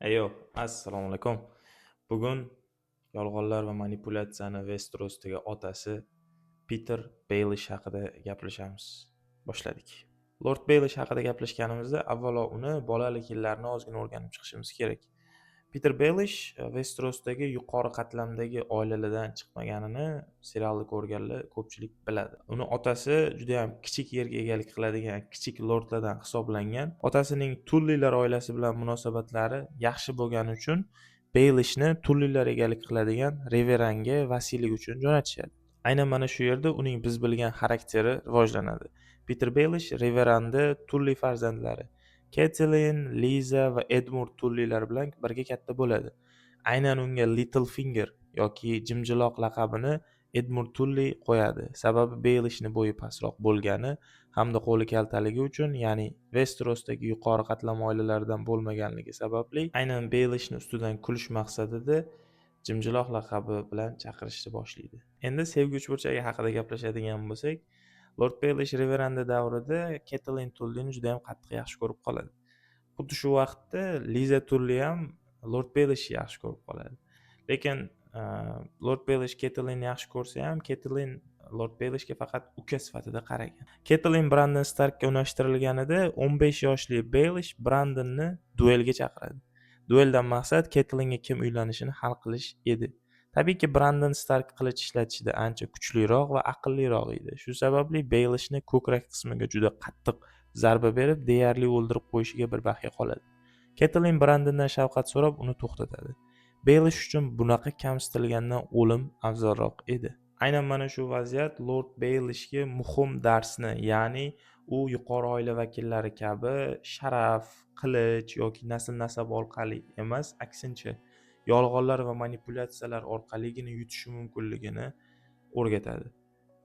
Assalomu alaykum. Bugun yolg'onlar va manipulyatsiyani Westerosdagi otasi Peter Baelish haqida gaplashamiz. Boshladik. Lord Baelish haqida gaplashganimizda avvalo uni bolalik yillarini ozgina o'rganib chiqishimiz kerak. Peter Baelish Westerosdagi yuqori qatlamdagi oilalardan chiqmaganini serialni ko'rganlar ko'pchilik biladi. Uni otasi juda ham kichik yerga egalik qiladigan kichik lordlardan hisoblangan. Otasining Tullilar oilasi bilan munosabatlari yaxshi bo'lgani uchun Baelishni Tullilar egalik qiladigan Reveranga vasiylik uchun jo'natishadi. Aynan mana shu yerda uning biz bilgan xarakteri rivojlanadi. Peter Baelish Reveranda Tulli farzandlari Catelyn, Liza va Edmund Tullilar bilan birga katta bo'ladi. Aynan unga Littlefinger yoki Jimjiloq laqabini Edmund Tulli qo'yadi. Sababi Baelishning bo'yi pastroq bo'lgani hamda qo'li kaltaligi uchun, ya'ni Westerosdagi yuqori qatlam oilalaridan bo'lmaganligi sababli aynan Baelishning ustidan kulish maqsadida Jimjiloq laqabi bilan chaqirishni boshlaydi. Endi sevgi uchburchagi haqida gaplashadigan bo'lsak, Lord Baelish Reveranda davrida Catelyn Tullini juda ham qattiq yaxshi ko'rib qoladi. Xuddi shu vaqtda Liza Tulli ham Lord Baelishni yaxshi ko'rib qoladi. Lekin Lord Baelish Catelynni yaxshi ko'rsa ham, Catelyn Lord Baelishga faqat uka sifatida qaragan. Catelyn Brandon Starkka unashtirilganida 15 yoshli Baelish Brandonni duelga chaqiradi. Dueldan maqsad Catelynga kim uylanishini hal qilish edi. Tabiiyki Brandon Stark qilich ishlatishda ancha kuchliroq va aqlliroq edi. Shu sababli Baelishni ko'krak qismiga juda qattiq zarba berib, deyarli o'ldirib qo'yishiga bir baqiy qoladi. Catelyn Brandondan shafqat so'rab, uni to'xtatadi. Baelish uchun bunaqa kamsitilgandan o'lim afzalroq edi. Aynan mana shu vaziyat Lord Baelishga muhim darsni, ya'ni u yuqori oila vakillari kabi sharaf, qilich yoki nasl-nasab orqali emas, aksincha yolg'onlar va manipulyatsiyalar orqaligina yutishi mumkinligini o'rgatadi.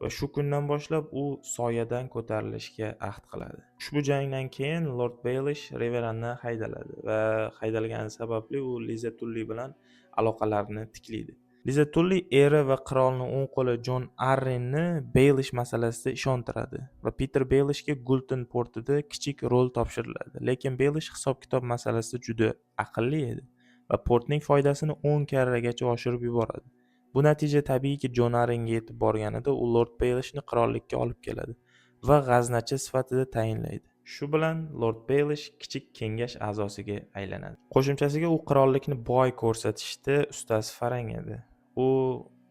Va shu kundan boshlab u soyadan ko'tarilishga ahd qiladi. Ushbu jangdan keyin Lord Baelish Reveranddan haydaladi va haydalgani sababli u Liza Tulli bilan aloqalarini tiklaydi. Liza Tulli eri va qirolning o'ng qo'li Jon Arrynni Baelish masalasida ishontiradi va Peter Baelishga Gulton portida kichik rol topshiriladi. Lekin Baelish hisob-kitob masalasida juda aqlli edi va portning foydasini 10 karragacha oshirib yuboradi. Bu natija tabiiyki Jon Arrynga yetib borganida u Lord Baelishni qirollikka olib keladi va g'aznachi sifatida tayinlaydi. Shu bilan Lord Baelish kichik kengash a'zosiga aylanadi. Qo'shimchasiga u qirollikni boy ko'rsatishda ustasi farang edi. U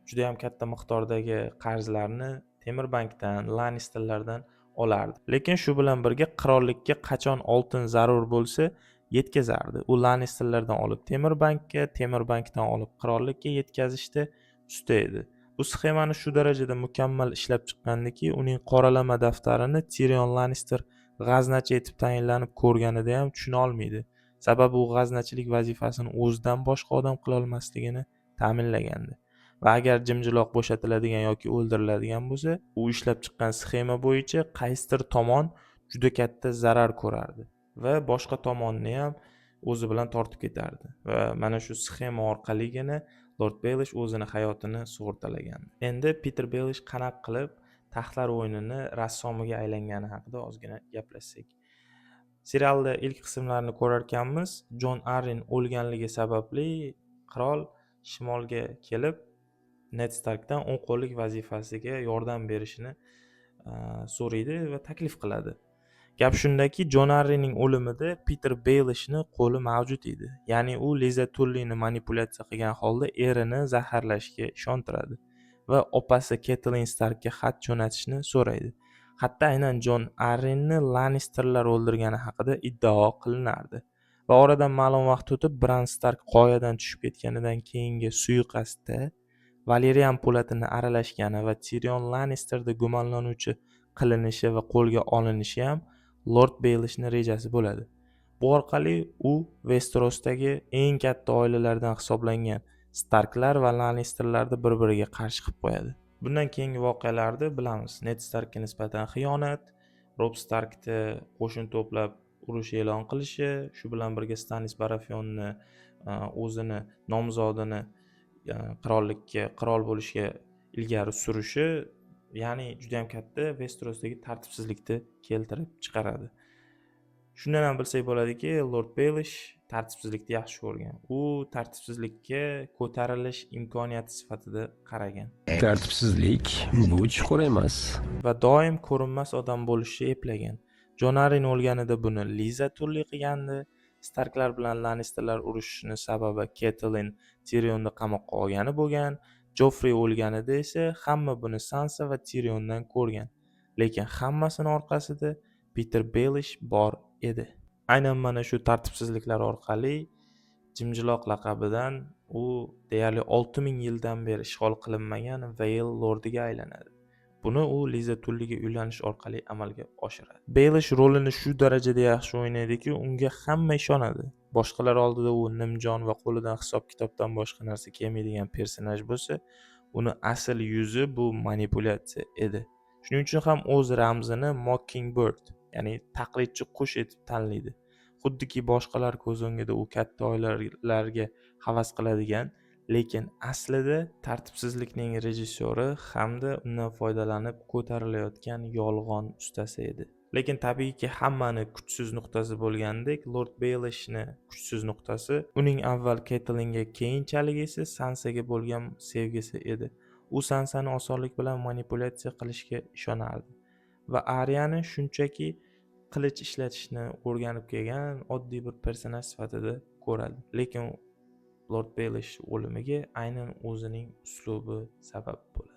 juda ham katta miqdordagi qarzlarni Temir bankdan, Lannisterlardan olardi. Lekin shu bilan birga qirollikka qachon oltin zarur bo'lsa, yetkazardi. U Lannisterlardan olib Temir bankka, Temir bankdan olib qirollikka yetkazishda usta edi. Bu sxemani shu darajada mukammal ishlab chiqqandiki, uning qoralama daftarini Tyrion Lannister g'aznachi etib tayinlanib ko'rganida ham tushuna olmaydi. Sababi u g'aznachilik vazifasini o'zidan boshqa odam qila olmasligini ta'minlagandi. Va agar Jimjiloq bo'shatiladigan yoki o'ldiriladigan bo'lsa, u ishlab chiqqan sxema bo'yicha qaysidir tomon juda katta zarar ko'rardi va boshqa tomonni ham o'zi bilan tortib ketardi. Va mana shu sxema orqaligina Lord Baelish o'zini hayotini sug'urtalagan. Endi Peter Baelish qanaqa qilib taxtlar o'yinini rassomiga aylangani haqida ozgina gaplashsak. Serialda ilk qismlarini ko'rarkanmiz, Jon Arryn o'lganligi sababli qirol shimolga kelib Ned Starkdan o'ng qo'llik vazifasiga yordam berishini so'raydi va taklif qiladi. Gap shundaki, Jon Arrynning o'limida Peter Baelishning qo'li mavjud edi. Ya'ni u Liza Tullini manipulyatsiya qilgan holda erini zaharlashga ishontiradi va opasi Catelyn Starkga xat jo'natishni so'raydi. Xatda aynan Jon Arrynni Lannisterlar o'ldirgani haqida iddao qilinardi. Va oradan ma'lum vaqt o'tib Bran Stark qoyadan tushib ketganidan keyingi suiqasdda Valerian po'latini aralashgani va Tyrion Lannisterda gumonlanuvchi qilinishi va qo'lga olinishi ham Lord Baelishning rejasi bo'ladi. Bu orqali u Westerosdagi eng katta oilalardan hisoblangan Starklar va Lannisterlarni bir-biriga qarshi qilib qo'yadi. Bundan keyingi voqealarni bilamiz. Ned Starkga nisbatan xiyonat, Robb Starkni qo'shin to'plab urush e'lon qilishi, shu bilan birga Stannis Baratheonni o'zini nomzodini qirollikka qirol bo'lishga ilgari surishi, ya'ni juda ham katta Westerosdagi tartibsizlikni keltirib chiqaradi. Shundan ham bilsak bo'ladiki, Lord Baelish tartibsizlikni yaxshi ko'rgan. U tartibsizlikka ko'tarilish imkoniyati sifatida qaragan Tartibsizlik bu chuqur emas. va doim ko'rinmas odam bo'lishni eplagan. Jon Arryn o'lganida buni Liza turli qilgandi. Starklar bilan Lannisterlar urushishini sababi Catelyn Tyrionni qamoqqa olgani bo'lgan. Joffrey o'lganida esa hamma buni Sansa va Tyriondan ko'rgan. Lekin hammasini orqasida Peter Baelish bor edi. Aynan mana shu tartibsizliklar orqali Jimjiloq laqabidan u deyarli 6000 yildan beri ishg'ol qilinmagan Vale lordiga aylanadi. Buni u Liza Tulliga uylanish orqali amalga oshiradi. Baelish rolini shu darajada yaxshi o'ynaydiki, unga hamma ishonadi. Boshqalar oldida u nimjon va qo'lidan hisob-kitobdan boshqa narsa kelmaydigan personaj bo'lsa, uni asl yuzi bu manipulyatsiya edi. Shuning uchun ham o'z ramzini Mockingbird, ya'ni taqlidchi qush etib tanlaydi. Xuddiki boshqalar ko'z o'ngida u katta oilalarga havas qiladigan, lekin aslida tartibsizlikning rejissyori hamda undan foydalanib ko'tarilayotgan yolg'on ustasi edi. Lekin tabiiyki hammani kuchsiz nuqtasi bo'lgandek, Lord Baelishni kuchsiz nuqtasi uning avval Catelynga, keyinchalik esa Sansaga bo'lgan sevgisi edi. U Sansani osonlik bilan manipulyatsiya qilishga ishonardi va Aryani shunchaki qilich ishlatishni o'rganib kelgan oddiy bir personaj sifatida ko'radi. Lekin Lord Baelish o'limiga aynan o'zining uslubi sabab bo'ladi.